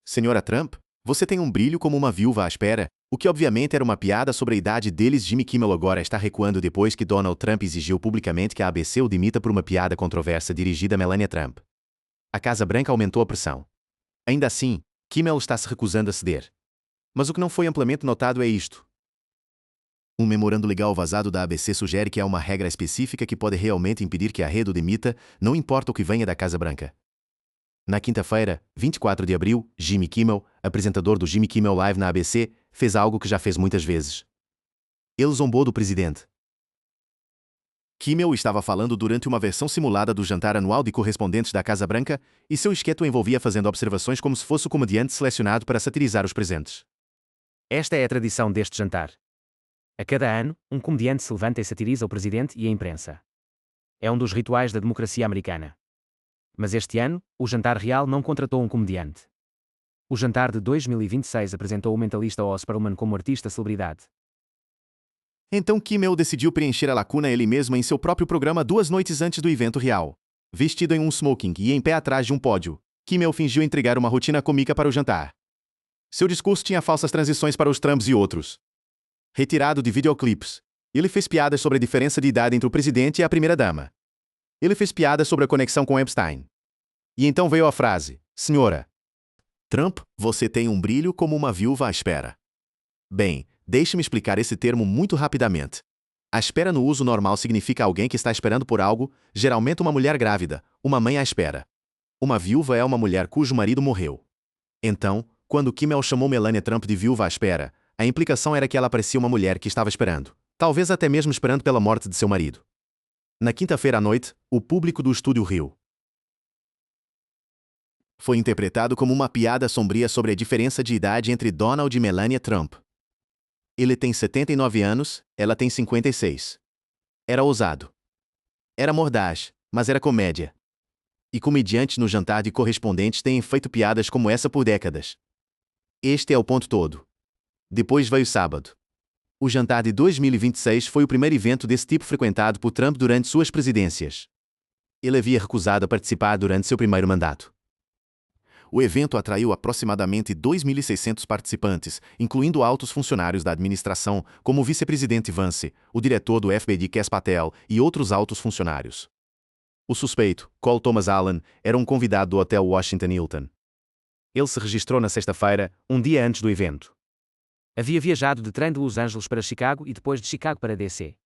Senhora Trump, você tem um brilho como uma viúva à espera, o que obviamente era uma piada sobre a idade deles. Jimmy Kimmel agora está recuando depois que Donald Trump exigiu publicamente que a ABC o demita por uma piada controversa dirigida a Melania Trump. A Casa Branca aumentou a pressão. Ainda assim, Kimmel está se recusando a ceder. Mas o que não foi amplamente notado é isto. Um memorando legal vazado da ABC sugere que há uma regra específica que pode realmente impedir que a rede o demita, não importa o que venha da Casa Branca. Na quinta-feira, 24 de abril, Jimmy Kimmel, apresentador do Jimmy Kimmel Live na ABC, fez algo que já fez muitas vezes. Ele zombou do presidente. Kimmel estava falando durante uma versão simulada do jantar anual de correspondentes da Casa Branca, e seu esquete o envolvia fazendo observações como se fosse o comediante selecionado para satirizar os presentes. Esta é a tradição deste jantar. A cada ano, um comediante se levanta e satiriza o presidente e a imprensa. É um dos rituais da democracia americana. Mas este ano, o jantar real não contratou um comediante. O jantar de 2026 apresentou o mentalista Oz Perlman como artista-celebridade. Então Kimmel decidiu preencher a lacuna ele mesmo em seu próprio programa 2 noites antes do evento real. Vestido em um smoking e em pé atrás de um pódio, Kimmel fingiu entregar uma rotina cômica para o jantar. Seu discurso tinha falsas transições para os Trumps e outros. Retirado de videoclipes, ele fez piadas sobre a diferença de idade entre o presidente e a primeira-dama. Ele fez piadas sobre a conexão com Epstein. E então veio a frase: Senhora Trump, você tem um brilho como uma viúva à espera. Bem, deixe-me explicar esse termo muito rapidamente. A espera no uso normal significa alguém que está esperando por algo, geralmente uma mulher grávida, uma mãe à espera. Uma viúva é uma mulher cujo marido morreu. Então, quando Kimmel chamou Melania Trump de viúva à espera, a implicação era que ela parecia uma mulher que estava esperando, talvez até mesmo esperando pela morte de seu marido. Na quinta-feira à noite, o público do estúdio riu. Foi interpretado como uma piada sombria sobre a diferença de idade entre Donald e Melania Trump. Ele tem 79 anos, ela tem 56. Era ousado. Era mordaz, mas era comédia. E comediantes no jantar de correspondentes têm feito piadas como essa por décadas. Este é o ponto todo. Depois veio sábado. O jantar de 2026 foi o primeiro evento desse tipo frequentado por Trump durante suas presidências. Ele havia recusado a participar durante seu primeiro mandato. O evento atraiu aproximadamente 2.600 participantes, incluindo altos funcionários da administração, como o vice-presidente Vance, o diretor do FBI Kash Patel e outros altos funcionários. O suspeito, Cole Thomas Allen, era um convidado do Hotel Washington Hilton. Ele se registrou na sexta-feira, um dia antes do evento. Havia viajado de trem de Los Angeles para Chicago e depois de Chicago para DC.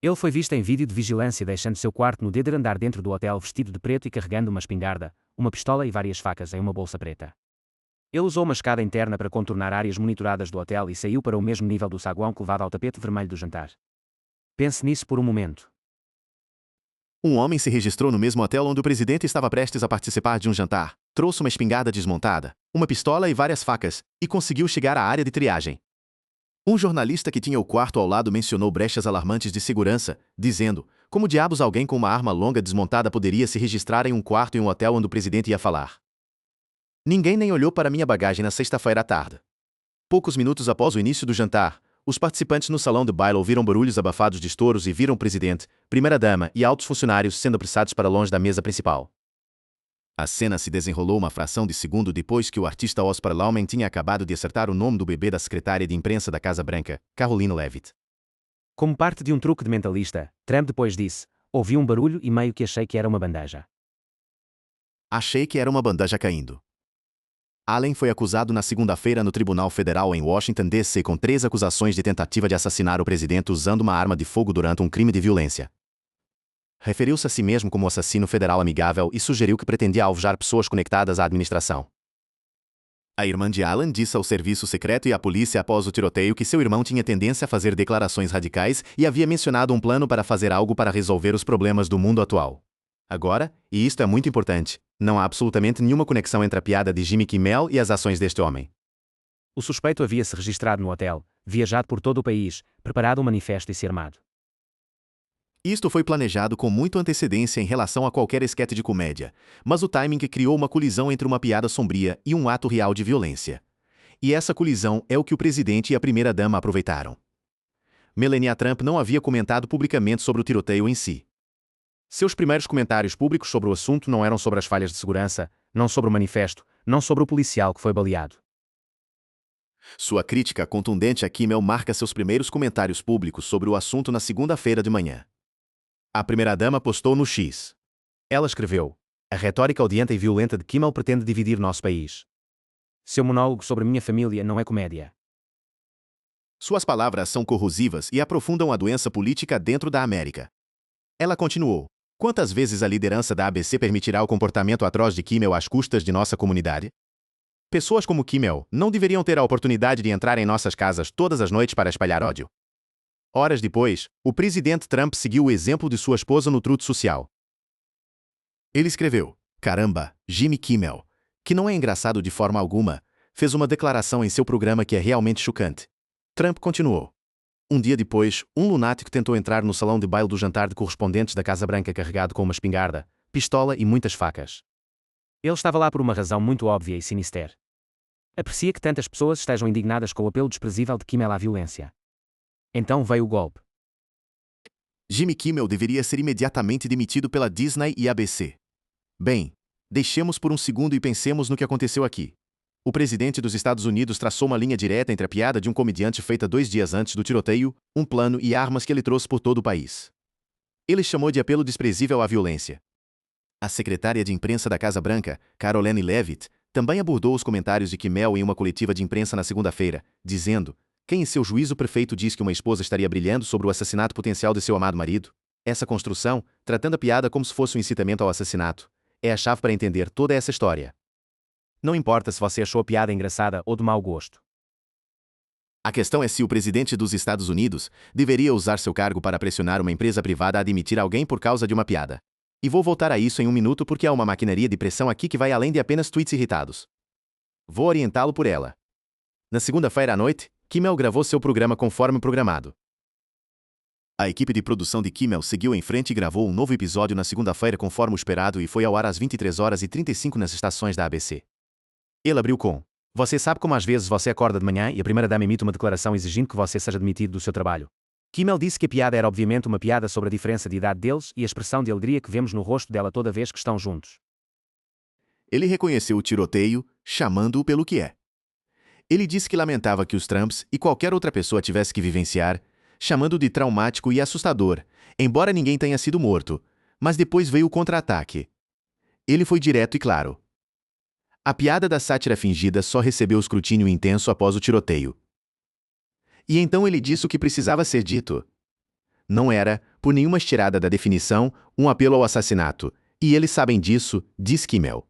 Ele foi visto em vídeo de vigilância deixando seu quarto no dedo andar dentro do hotel vestido de preto e carregando uma espingarda, uma pistola e várias facas em uma bolsa preta. Ele usou uma escada interna para contornar áreas monitoradas do hotel e saiu para o mesmo nível do saguão que levava ao tapete vermelho do jantar. Pense nisso por um momento. Um homem se registrou no mesmo hotel onde o presidente estava prestes a participar de um jantar, trouxe uma espingarda desmontada, uma pistola e várias facas, e conseguiu chegar à área de triagem. Um jornalista que tinha o quarto ao lado mencionou brechas alarmantes de segurança, dizendo: como diabos alguém com uma arma longa desmontada poderia se registrar em um quarto em um hotel onde o presidente ia falar? Ninguém nem olhou para minha bagagem na sexta-feira à tarde. Poucos minutos após o início do jantar, os participantes no salão de baile ouviram barulhos abafados de estouros e viram o presidente, primeira-dama e altos funcionários sendo apressados para longe da mesa principal. A cena se desenrolou uma fração de segundo depois que o artista Oz Perlman tinha acabado de acertar o nome do bebê da secretária de imprensa da Casa Branca, Karoline Leavitt. Como parte de um truque de mentalista, Trump depois disse: ouvi um barulho e meio que achei que era uma bandeja. Achei que era uma bandeja caindo. Allen foi acusado na segunda-feira no Tribunal Federal em Washington, D.C. com 3 acusações de tentativa de assassinar o presidente usando uma arma de fogo durante um crime de violência. Referiu-se a si mesmo como assassino federal amigável e sugeriu que pretendia alvejar pessoas conectadas à administração. A irmã de Allen disse ao serviço secreto e à polícia após o tiroteio que seu irmão tinha tendência a fazer declarações radicais e havia mencionado um plano para fazer algo para resolver os problemas do mundo atual. Agora, e isto é muito importante, não há absolutamente nenhuma conexão entre a piada de Jimmy Kimmel e as ações deste homem. O suspeito havia se registrado no hotel, viajado por todo o país, preparado um manifesto e se armado. Isto foi planejado com muita antecedência em relação a qualquer esquete de comédia, mas o timing criou uma colisão entre uma piada sombria e um ato real de violência. E essa colisão é o que o presidente e a primeira-dama aproveitaram. Melania Trump não havia comentado publicamente sobre o tiroteio em si. Seus primeiros comentários públicos sobre o assunto não eram sobre as falhas de segurança, não sobre o manifesto, não sobre o policial que foi baleado. Sua crítica contundente a Kimmel marca seus primeiros comentários públicos sobre o assunto na segunda-feira de manhã. A primeira-dama postou no X. Ela escreveu: "A retórica odienta e violenta de Kimmel pretende dividir nosso país. Seu monólogo sobre minha família não é comédia." Suas palavras são corrosivas e aprofundam a doença política dentro da América. Ela continuou: "Quantas vezes a liderança da ABC permitirá o comportamento atroz de Kimmel às custas de nossa comunidade? Pessoas como Kimmel não deveriam ter a oportunidade de entrar em nossas casas todas as noites para espalhar ódio." Horas depois, o presidente Trump seguiu o exemplo de sua esposa no Truth Social. Ele escreveu: "Caramba, Jimmy Kimmel, que não é engraçado de forma alguma, fez uma declaração em seu programa que é realmente chocante." Trump continuou: "Um dia depois, um lunático tentou entrar no salão de baile do jantar de correspondentes da Casa Branca carregado com uma espingarda, pistola e muitas facas. Ele estava lá por uma razão muito óbvia e sinister. Aprecia que tantas pessoas estejam indignadas com o apelo desprezível de Kimmel à violência. Então veio o golpe." Jimmy Kimmel deveria ser imediatamente demitido pela Disney e ABC. Bem, deixemos por um segundo e pensemos no que aconteceu aqui. O presidente dos Estados Unidos traçou uma linha direta entre a piada de um comediante feita 2 dias antes do tiroteio, um plano e armas que ele trouxe por todo o país. Ele chamou de apelo desprezível à violência. A secretária de imprensa da Casa Branca, Karoline Leavitt, também abordou os comentários de Kimmel em uma coletiva de imprensa na segunda-feira, dizendo: "Quem em seu juízo perfeito diz que uma esposa estaria brilhando sobre o assassinato potencial de seu amado marido? Essa construção, tratando a piada como se fosse um incitamento ao assassinato, é a chave para entender toda essa história." Não importa se você achou a piada engraçada ou de mau gosto. A questão é se o presidente dos Estados Unidos deveria usar seu cargo para pressionar uma empresa privada a demitir alguém por causa de uma piada. E vou voltar a isso em um minuto porque há uma maquinaria de pressão aqui que vai além de apenas tweets irritados. Vou orientá-lo por ela. Na segunda-feira à noite, Kimmel gravou seu programa conforme programado. A equipe de produção de Kimmel seguiu em frente e gravou um novo episódio na segunda-feira conforme o esperado e foi ao ar às 23h35 nas estações da ABC. Ele abriu com: "Você sabe como às vezes você acorda de manhã e a primeira-dama emite uma declaração exigindo que você seja demitido do seu trabalho?" Kimmel disse que a piada era obviamente uma piada sobre a diferença de idade deles e a expressão de alegria que vemos no rosto dela toda vez que estão juntos. Ele reconheceu o tiroteio, chamando-o pelo que é. Ele disse que lamentava que os Trumps e qualquer outra pessoa tivesse que vivenciar, chamando de traumático e assustador, embora ninguém tenha sido morto, mas depois veio o contra-ataque. Ele foi direto e claro. A piada da sátira fingida só recebeu escrutínio intenso após o tiroteio. E então ele disse o que precisava ser dito. Não era, por nenhuma estirada da definição, um apelo ao assassinato, e eles sabem disso, diz Kimmel.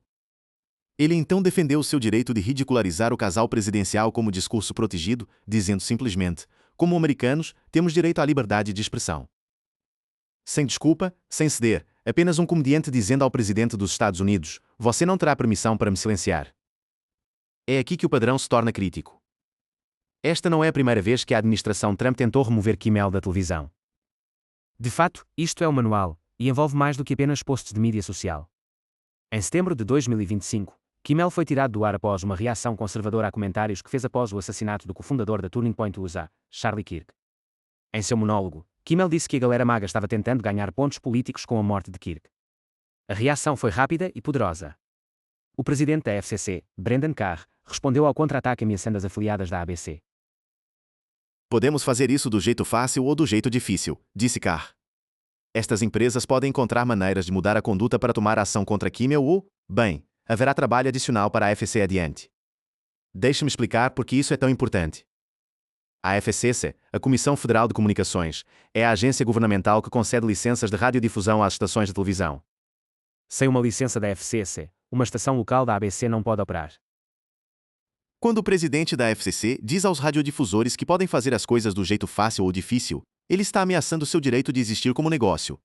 Ele então defendeu o seu direito de ridicularizar o casal presidencial como discurso protegido, dizendo simplesmente: "Como americanos, temos direito à liberdade de expressão." Sem desculpa, sem ceder, apenas um comediante dizendo ao presidente dos Estados Unidos: "Você não terá permissão para me silenciar." É aqui que o padrão se torna crítico. Esta não é a primeira vez que a administração Trump tentou remover Kimmel da televisão. De fato, isto é um manual, e envolve mais do que apenas posts de mídia social. Em setembro de 2025, Kimmel foi tirado do ar após uma reação conservadora a comentários que fez após o assassinato do cofundador da Turning Point USA, Charlie Kirk. Em seu monólogo, Kimmel disse que a galera maga estava tentando ganhar pontos políticos com a morte de Kirk. A reação foi rápida e poderosa. O presidente da FCC, Brendan Carr, respondeu ao contra-ataque ameaçando as afiliadas da ABC. "Podemos fazer isso do jeito fácil ou do jeito difícil", disse Carr. "Estas empresas podem encontrar maneiras de mudar a conduta para tomar ação contra Kimmel ou, bem, haverá trabalho adicional para a FCC adiante. Deixe-me explicar por que isso é tão importante. A FCC, a Comissão Federal de Comunicações, é a agência governamental que concede licenças de radiodifusão às estações de televisão. Sem uma licença da FCC, uma estação local da ABC não pode operar. Quando o presidente da FCC diz aos radiodifusores que podem fazer as coisas do jeito fácil ou difícil, ele está ameaçando seu direito de existir como negócio."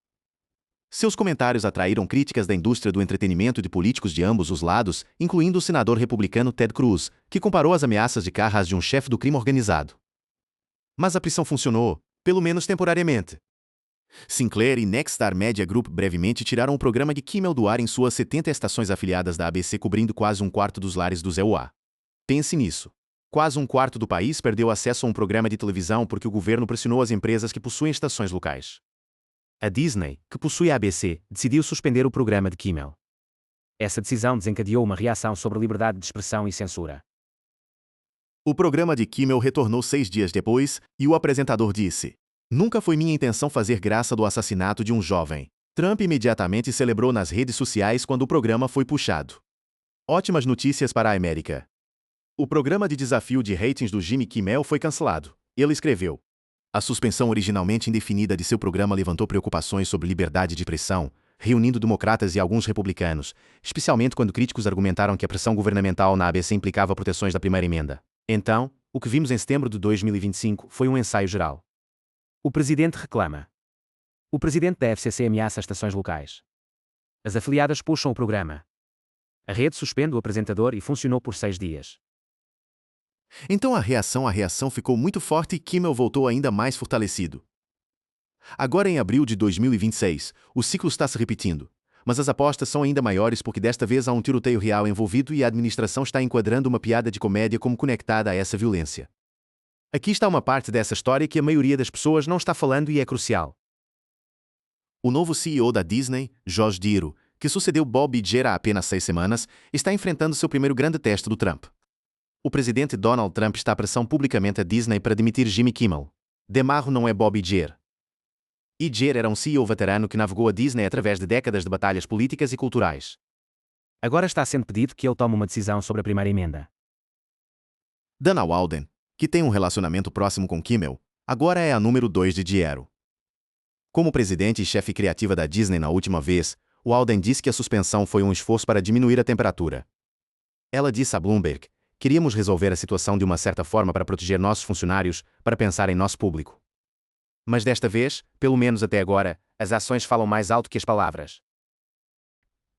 Seus comentários atraíram críticas da indústria do entretenimento e de políticos de ambos os lados, incluindo o senador republicano Ted Cruz, que comparou as ameaças de Carr às de um chefe do crime organizado. Mas a pressão funcionou, pelo menos temporariamente. Sinclair e Nexstar Media Group brevemente tiraram o programa de Kimmel do ar em suas 70 estações afiliadas da ABC, cobrindo quase um quarto dos lares do ZEUA. Pense nisso. Quase um quarto do país perdeu acesso a um programa de televisão porque o governo pressionou as empresas que possuem estações locais. A Disney, que possui a ABC, decidiu suspender o programa de Kimmel. Essa decisão desencadeou uma reação sobre liberdade de expressão e censura. O programa de Kimmel retornou 6 dias depois, e o apresentador disse: "Nunca foi minha intenção fazer graça do assassinato de um jovem." Trump imediatamente celebrou nas redes sociais quando o programa foi puxado. Ótimas notícias para a América. O programa de desafio de ratings do Jimmy Kimmel foi cancelado. Ele escreveu: "A suspensão originalmente indefinida de seu programa levantou preocupações sobre liberdade de expressão, reunindo democratas e alguns republicanos, especialmente quando críticos argumentaram que a pressão governamental na ABC implicava proteções da primeira emenda. Então, o que vimos em setembro de 2025 foi um ensaio geral." O presidente reclama. O presidente da FCC ameaça as estações locais. As afiliadas puxam o programa. A rede suspende o apresentador e funcionou por 6 dias. Então a reação ficou muito forte e Kimmel voltou ainda mais fortalecido. Agora em abril de 2026, o ciclo está se repetindo, mas as apostas são ainda maiores porque desta vez há um tiroteio real envolvido e a administração está enquadrando uma piada de comédia como conectada a essa violência. Aqui está uma parte dessa história que a maioria das pessoas não está falando e é crucial. O novo CEO da Disney, Josh D'Iro, que sucedeu Bob Iger há apenas 6 semanas, está enfrentando seu primeiro grande teste do Trump. O presidente Donald Trump está a pressão publicamente a Disney para demitir Jimmy Kimmel. Demarro não é Bob Iger. Iger era um CEO veterano que navegou a Disney através de décadas de batalhas políticas e culturais. Agora está sendo pedido que ele tome uma decisão sobre a primeira emenda. Dana Walden, que tem um relacionamento próximo com Kimmel, agora é a número 2 de D'Iro. Como presidente e chefe criativa da Disney na última vez, Walden disse que a suspensão foi um esforço para diminuir a temperatura. Ela disse a Bloomberg: "Queríamos resolver a situação de uma certa forma para proteger nossos funcionários, para pensar em nosso público. Mas desta vez, pelo menos até agora, as ações falam mais alto que as palavras."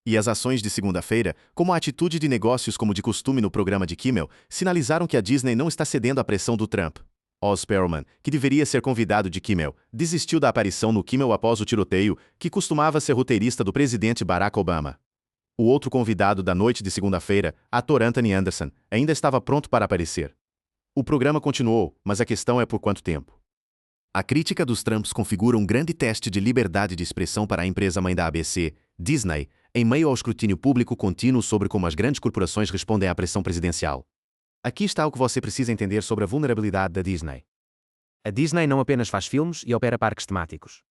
E as ações de segunda-feira, como a atitude de negócios como de costume no programa de Kimmel, sinalizaram que a Disney não está cedendo à pressão do Trump. Oz Perlman, que deveria ser convidado de Kimmel, desistiu da aparição no Kimmel após o tiroteio, que costumava ser roteirista do presidente Barack Obama. O outro convidado da noite de segunda-feira, ator Anthony Anderson, ainda estava pronto para aparecer. O programa continuou, mas a questão é por quanto tempo. A crítica dos Trumps configura um grande teste de liberdade de expressão para a empresa-mãe da ABC, Disney, em meio ao escrutínio público contínuo sobre como as grandes corporações respondem à pressão presidencial. Aqui está o que você precisa entender sobre a vulnerabilidade da Disney. A Disney não apenas faz filmes e opera parques temáticos.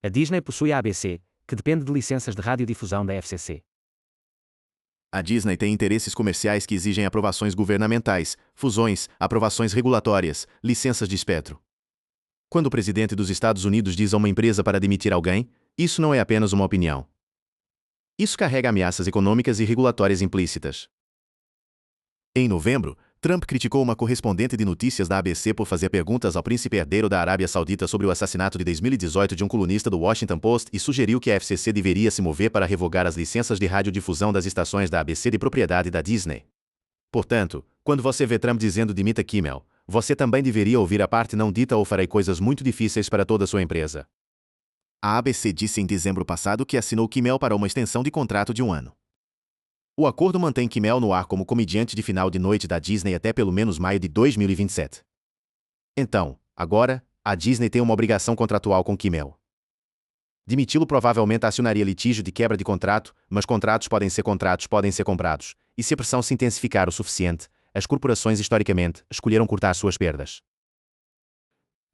A Disney possui a ABC, que depende de licenças de radiodifusão da FCC. A Disney tem interesses comerciais que exigem aprovações governamentais, fusões, aprovações regulatórias, licenças de espectro. Quando o presidente dos Estados Unidos diz a uma empresa para demitir alguém, isso não é apenas uma opinião. Isso carrega ameaças econômicas e regulatórias implícitas. Em novembro, Trump criticou uma correspondente de notícias da ABC por fazer perguntas ao príncipe herdeiro da Arábia Saudita sobre o assassinato de 2018 de um colunista do Washington Post e sugeriu que a FCC deveria se mover para revogar as licenças de radiodifusão das estações da ABC de propriedade da Disney. Portanto, quando você vê Trump dizendo demita Kimmel, você também deveria ouvir a parte não dita ou farei coisas muito difíceis para toda a sua empresa. A ABC disse em dezembro passado que assinou Kimmel para uma extensão de contrato de 1 ano. O acordo mantém Kimmel no ar como comediante de final de noite da Disney até pelo menos maio de 2027. Então, agora, a Disney tem uma obrigação contratual com Kimmel. Demiti-lo provavelmente acionaria litígio de quebra de contrato, mas contratos podem ser comprados, e se a pressão se intensificar o suficiente, as corporações historicamente escolheram cortar suas perdas.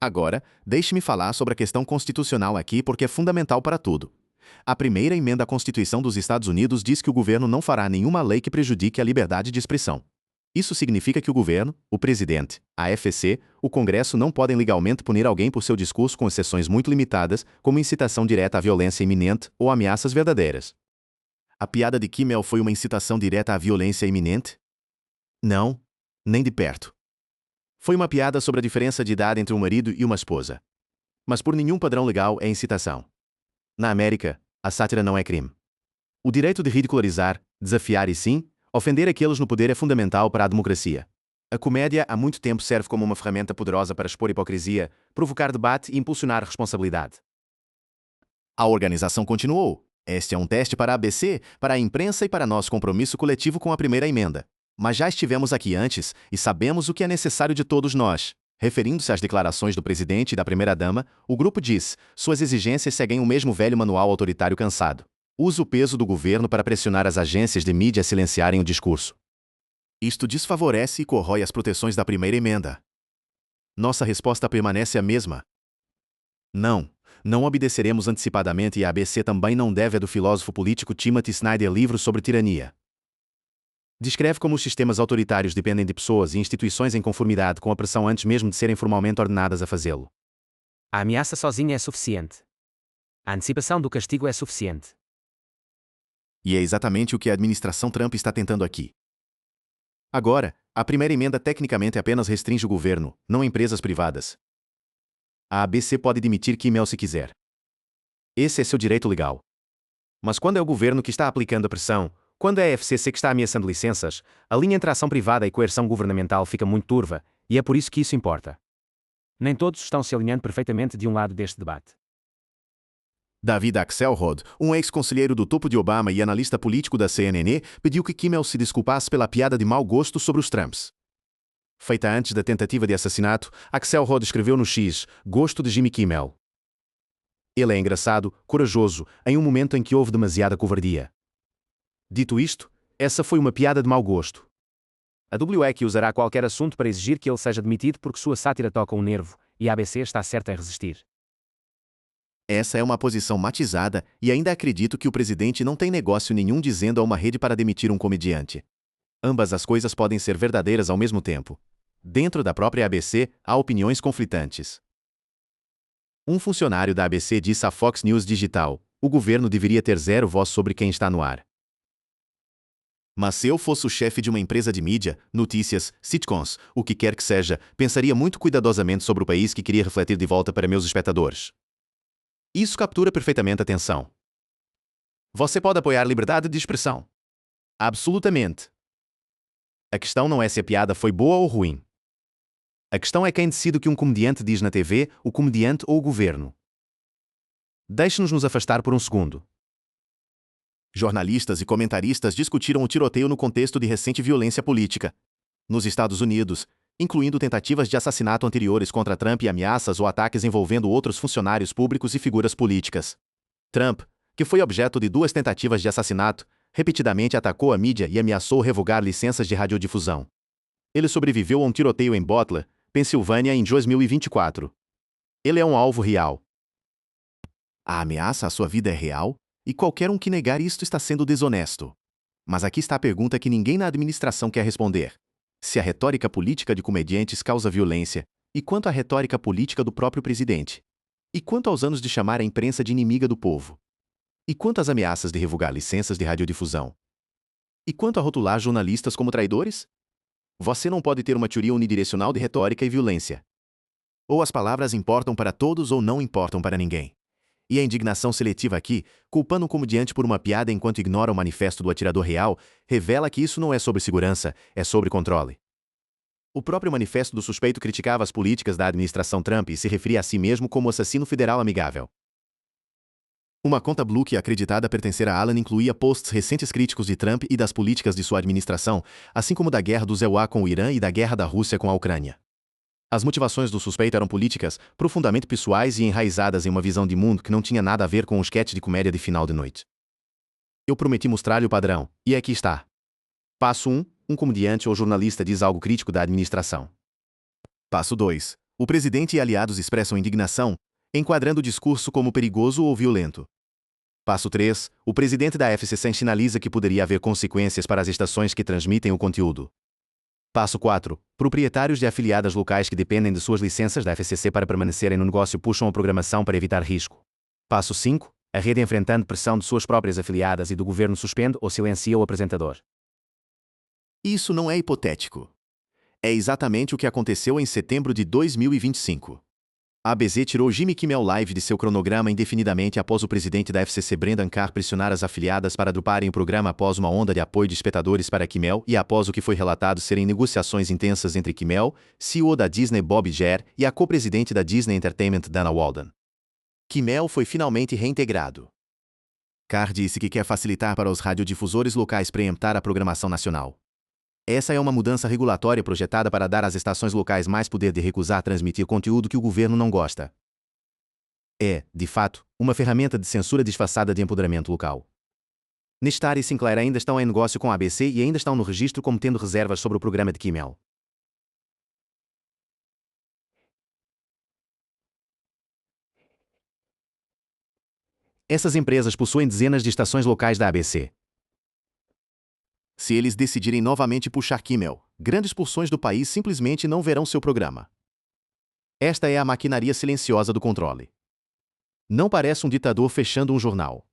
Agora, deixe-me falar sobre a questão constitucional aqui porque é fundamental para tudo. A primeira emenda à Constituição dos Estados Unidos diz que o governo não fará nenhuma lei que prejudique a liberdade de expressão. Isso significa que o governo, o presidente, a FCC, o Congresso não podem legalmente punir alguém por seu discurso com exceções muito limitadas, como incitação direta à violência iminente ou ameaças verdadeiras. A piada de Kimmel foi uma incitação direta à violência iminente? Não, nem de perto. Foi uma piada sobre a diferença de idade entre um marido e uma esposa. Mas por nenhum padrão legal é incitação. Na América, a sátira não é crime. O direito de ridicularizar, desafiar e sim, ofender aqueles no poder é fundamental para a democracia. A comédia há muito tempo serve como uma ferramenta poderosa para expor hipocrisia, provocar debate e impulsionar responsabilidade. A organização continuou. Este é um teste para a ABC, para a imprensa e para nosso compromisso coletivo com a primeira emenda. Mas já estivemos aqui antes e sabemos o que é necessário de todos nós. Referindo-se às declarações do presidente e da primeira-dama, o grupo diz: suas exigências seguem o mesmo velho manual autoritário cansado. Usa o peso do governo para pressionar as agências de mídia a silenciarem o discurso. Isto desfavorece e corrói as proteções da primeira emenda. Nossa resposta permanece a mesma. Não obedeceremos antecipadamente e a ABC também não deve a do filósofo político Timothy Snyder livro sobre tirania. Descreve como os sistemas autoritários dependem de pessoas e instituições em conformidade com a pressão antes mesmo de serem formalmente ordenadas a fazê-lo. A ameaça sozinha é suficiente. A antecipação do castigo é suficiente. E é exatamente o que a administração Trump está tentando aqui. Agora, a primeira emenda tecnicamente apenas restringe o governo, não empresas privadas. A ABC pode demitir Kimmel se quiser. Esse é seu direito legal. Mas quando é o governo que está aplicando a pressão, quando é a FCC que está ameaçando licenças, a linha entre ação privada e coerção governamental fica muito turva, e é por isso que isso importa. Nem todos estão se alinhando perfeitamente de um lado deste debate. David Axelrod, um ex-conselheiro do topo de Obama e analista político da CNN, pediu que Kimmel se desculpasse pela piada de mau gosto sobre os Trumps. Feita antes da tentativa de assassinato, Axelrod escreveu no X, gosto de Jimmy Kimmel. Ele é engraçado, corajoso, em um momento em que houve demasiada covardia. Dito isto, essa foi uma piada de mau gosto. A WEC usará qualquer assunto para exigir que ele seja demitido porque sua sátira toca um nervo, e a ABC está certa em resistir. Essa é uma posição matizada e ainda acredito que o presidente não tem negócio nenhum dizendo a uma rede para demitir um comediante. Ambas as coisas podem ser verdadeiras ao mesmo tempo. Dentro da própria ABC, há opiniões conflitantes. Um funcionário da ABC disse à Fox News Digital: o governo deveria ter zero voz sobre quem está no ar. Mas se eu fosse o chefe de uma empresa de mídia, notícias, sitcoms, o que quer que seja, pensaria muito cuidadosamente sobre o país que queria refletir de volta para meus espectadores. Isso captura perfeitamente a atenção. Você pode apoiar liberdade de expressão. Absolutamente. A questão não é se a piada foi boa ou ruim. A questão é quem decide o que um comediante diz na TV, o comediante ou o governo. Deixe-nos nos afastar por um segundo. Jornalistas e comentaristas discutiram o tiroteio no contexto de recente violência política. Nos Estados Unidos, incluindo tentativas de assassinato anteriores contra Trump e ameaças ou ataques envolvendo outros funcionários públicos e figuras políticas. Trump, que foi objeto de 2 tentativas de assassinato, repetidamente atacou a mídia e ameaçou revogar licenças de radiodifusão. Ele sobreviveu a um tiroteio em Butler, Pensilvânia em 2024. Ele é um alvo real. A ameaça à sua vida é real, e qualquer um que negar isto está sendo desonesto. Mas aqui está a pergunta que ninguém na administração quer responder. Se a retórica política de comediantes causa violência, e quanto à retórica política do próprio presidente? E quanto aos anos de chamar a imprensa de inimiga do povo? E quanto às ameaças de revogar licenças de radiodifusão? E quanto a rotular jornalistas como traidores? Você não pode ter uma teoria unidirecional de retórica e violência. Ou as palavras importam para todos ou não importam para ninguém. E a indignação seletiva aqui, culpando um comediante por uma piada enquanto ignora o manifesto do atirador real, revela que isso não é sobre segurança, é sobre controle. O próprio manifesto do suspeito criticava as políticas da administração Trump e se referia a si mesmo como assassino federal amigável. Uma conta Blue que acreditada pertencer a Alan incluía posts recentes críticos de Trump e das políticas de sua administração, assim como da guerra do EUA com o Irã e da guerra da Rússia com a Ucrânia. As motivações do suspeito eram políticas, profundamente pessoais e enraizadas em uma visão de mundo que não tinha nada a ver com um esquete de comédia de final de noite. Eu prometi mostrar-lhe o padrão, e aqui está. Passo 1. Um comediante ou jornalista diz algo crítico da administração. Passo 2. O presidente e aliados expressam indignação, enquadrando o discurso como perigoso ou violento. Passo 3. O presidente da FCC sinaliza que poderia haver consequências para as estações que transmitem o conteúdo. Passo 4. Proprietários de afiliadas locais que dependem de suas licenças da FCC para permanecerem no negócio puxam a programação para evitar risco. Passo 5. A rede enfrentando pressão de suas próprias afiliadas e do governo suspende ou silencia o apresentador. Isso não é hipotético. É exatamente o que aconteceu em setembro de 2025. A ABC tirou Jimmy Kimmel Live de seu cronograma indefinidamente após o presidente da FCC Brendan Carr pressionar as afiliadas para droparem o programa após uma onda de apoio de espectadores para Kimmel e após o que foi relatado serem negociações intensas entre Kimmel, CEO da Disney Bob Iger, e a co-presidente da Disney Entertainment Dana Walden. Kimmel foi finalmente reintegrado. Carr disse que quer facilitar para os radiodifusores locais preemptar a programação nacional. Essa é uma mudança regulatória projetada para dar às estações locais mais poder de recusar transmitir conteúdo que o governo não gosta. É, de fato, uma ferramenta de censura disfarçada de empoderamento local. Nexstar e Sinclair ainda estão em negócio com a ABC e ainda estão no registro como tendo reservas sobre o programa de Kimmel. Essas empresas possuem dezenas de estações locais da ABC. Se eles decidirem novamente puxar Kimmel, grandes porções do país simplesmente não verão seu programa. Esta é a maquinaria silenciosa do controle. Não parece um ditador fechando um jornal.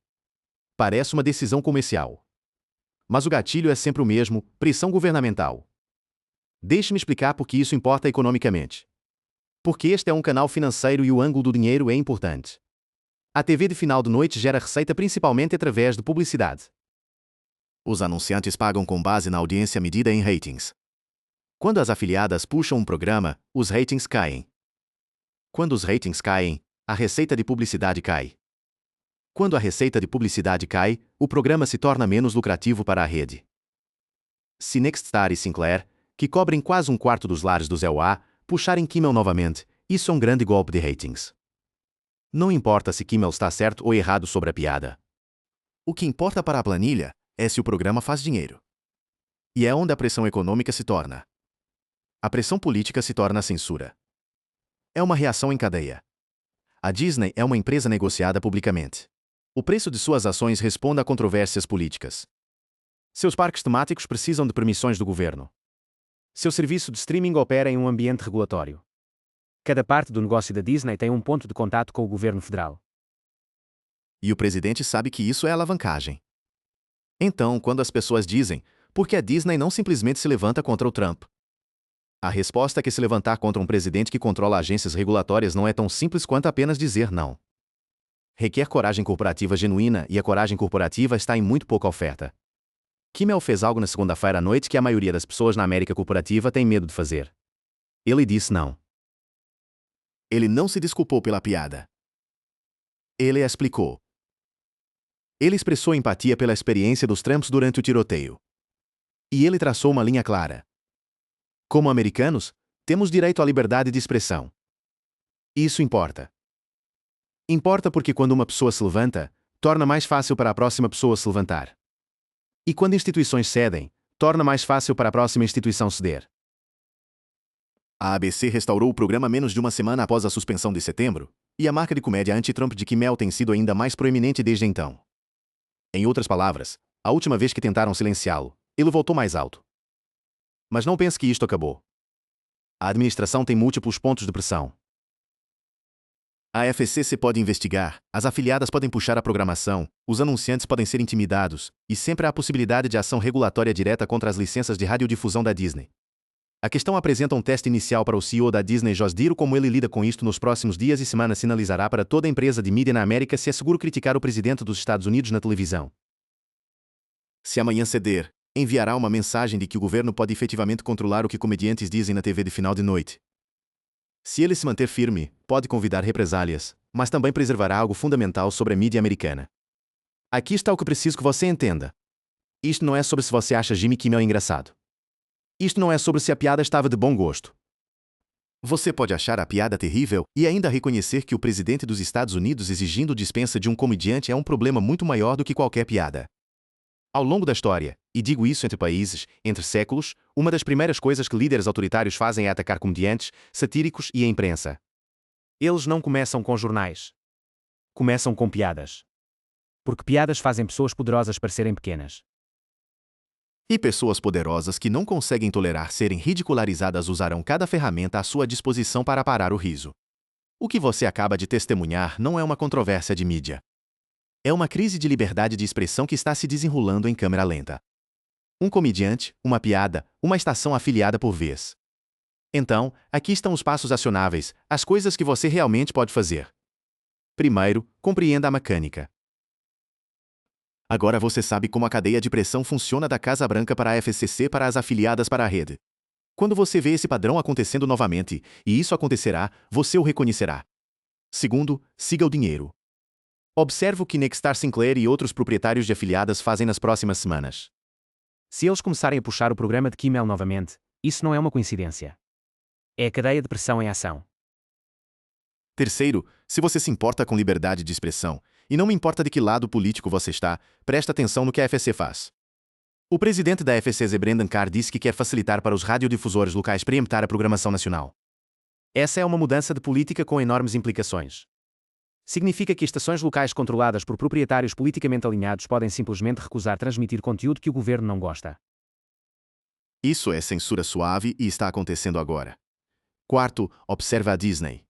Parece uma decisão comercial. Mas o gatilho é sempre o mesmo: pressão governamental. Deixe-me explicar por que isso importa economicamente. Porque este é um canal financeiro e o ângulo do dinheiro é importante. A TV de final de noite gera receita principalmente através de publicidade. Os anunciantes pagam com base na audiência medida em ratings. Quando as afiliadas puxam um programa, os ratings caem. Quando os ratings caem, a receita de publicidade cai. Quando a receita de publicidade cai, o programa se torna menos lucrativo para a rede. Se Nexstar e Sinclair, que cobrem quase um quarto dos lares do ZEUA, puxarem Kimmel novamente, isso é um grande golpe de ratings. Não importa se Kimmel está certo ou errado sobre a piada. O que importa para a planilha é se o programa faz dinheiro. E é onde a pressão econômica se torna. A pressão política se torna a censura. É uma reação em cadeia. A Disney é uma empresa negociada publicamente. O preço de suas ações responde a controvérsias políticas. Seus parques temáticos precisam de permissões do governo. Seu serviço de streaming opera em um ambiente regulatório. Cada parte do negócio da Disney tem um ponto de contato com o governo federal. E o presidente sabe que isso é alavancagem. Então, quando as pessoas dizem, por que a Disney não simplesmente se levanta contra o Trump? A resposta é que se levantar contra um presidente que controla agências regulatórias não é tão simples quanto apenas dizer não. Requer coragem corporativa genuína e a coragem corporativa está em muito pouca oferta. Kimmel fez algo na segunda-feira à noite que a maioria das pessoas na América corporativa tem medo de fazer. Ele disse não. Ele não se desculpou pela piada. Ele a explicou. Ele expressou empatia pela experiência dos Trumps durante o tiroteio. E ele traçou uma linha clara. Como americanos, temos direito à liberdade de expressão. Isso importa. Importa porque quando uma pessoa se levanta, torna mais fácil para a próxima pessoa se levantar. E quando instituições cedem, torna mais fácil para a próxima instituição ceder. A ABC restaurou o programa menos de uma semana após a suspensão de setembro, e a marca de comédia anti-Trump de Kimmel tem sido ainda mais proeminente desde então. Em outras palavras, a última vez que tentaram silenciá-lo, ele voltou mais alto. Mas não pense que isto acabou. A administração tem múltiplos pontos de pressão. A FCC pode investigar, as afiliadas podem puxar a programação, os anunciantes podem ser intimidados, e sempre há a possibilidade de ação regulatória direta contra as licenças de radiodifusão da Disney. A questão apresenta um teste inicial para o CEO da Disney, Josh Diro. Como ele lida com isto nos próximos dias e semanas sinalizará para toda empresa de mídia na América se é seguro criticar o presidente dos Estados Unidos na televisão. Se amanhã ceder, enviará uma mensagem de que o governo pode efetivamente controlar o que comediantes dizem na TV de final de noite. Se ele se manter firme, pode convidar represálias, mas também preservará algo fundamental sobre a mídia americana. Aqui está o que preciso que você entenda. Isto não é sobre se você acha Jimmy Kimmel engraçado. Isto não é sobre se a piada estava de bom gosto. Você pode achar a piada terrível e ainda reconhecer que o presidente dos Estados Unidos exigindo dispensa de um comediante é um problema muito maior do que qualquer piada. Ao longo da história, e digo isso entre países, entre séculos, uma das primeiras coisas que líderes autoritários fazem é atacar comediantes, satíricos e a imprensa. Eles não começam com jornais. Começam com piadas. Porque piadas fazem pessoas poderosas parecerem pequenas. E pessoas poderosas que não conseguem tolerar serem ridicularizadas usarão cada ferramenta à sua disposição para parar o riso. O que você acaba de testemunhar não é uma controvérsia de mídia. É uma crise de liberdade de expressão que está se desenrolando em câmera lenta. Um comediante, uma piada, uma estação afiliada por vez. Então, aqui estão os passos acionáveis, as coisas que você realmente pode fazer. Primeiro, compreenda a mecânica. Agora você sabe como a cadeia de pressão funciona da Casa Branca para a FCC para as afiliadas para a rede. Quando você vê esse padrão acontecendo novamente, e isso acontecerá, você o reconhecerá. Segundo, siga o dinheiro. Observe o que Nexstar, Sinclair e outros proprietários de afiliadas fazem nas próximas semanas. Se eles começarem a puxar o programa de Kimmel novamente, isso não é uma coincidência. É a cadeia de pressão em ação. Terceiro, se você se importa com liberdade de expressão, E não me importa de que lado político você está, presta atenção no que a FCC faz. O presidente da FCC, Brendan Carr, disse que quer facilitar para os radiodifusores locais preemptar a programação nacional. Essa é uma mudança de política com enormes implicações. Significa que estações locais controladas por proprietários politicamente alinhados podem simplesmente recusar transmitir conteúdo que o governo não gosta. Isso é censura suave e está acontecendo agora. Quarto, observa a Disney.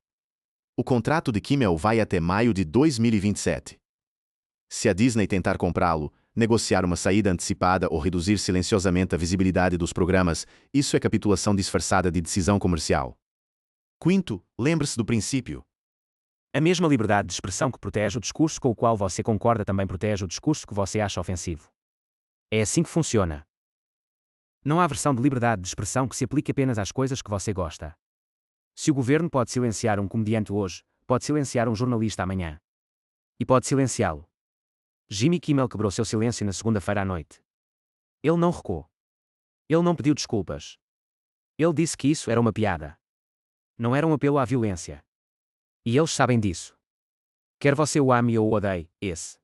O contrato de Kimmel vai até maio de 2027. Se a Disney tentar comprá-lo, negociar uma saída antecipada ou reduzir silenciosamente a visibilidade dos programas, isso é capitulação disfarçada de decisão comercial. Quinto, lembre-se do princípio. A mesma liberdade de expressão que protege o discurso com o qual você concorda também protege o discurso que você acha ofensivo. É assim que funciona. Não há versão de liberdade de expressão que se aplique apenas às coisas que você gosta. Se o governo pode silenciar um comediante hoje, pode silenciar um jornalista amanhã. E pode silenciá-lo. Jimmy Kimmel quebrou seu silêncio na segunda-feira à noite. Ele não recuou. Ele não pediu desculpas. Ele disse que isso era uma piada. Não era um apelo à violência. E eles sabem disso. Quer você o ame ou o odeie, esse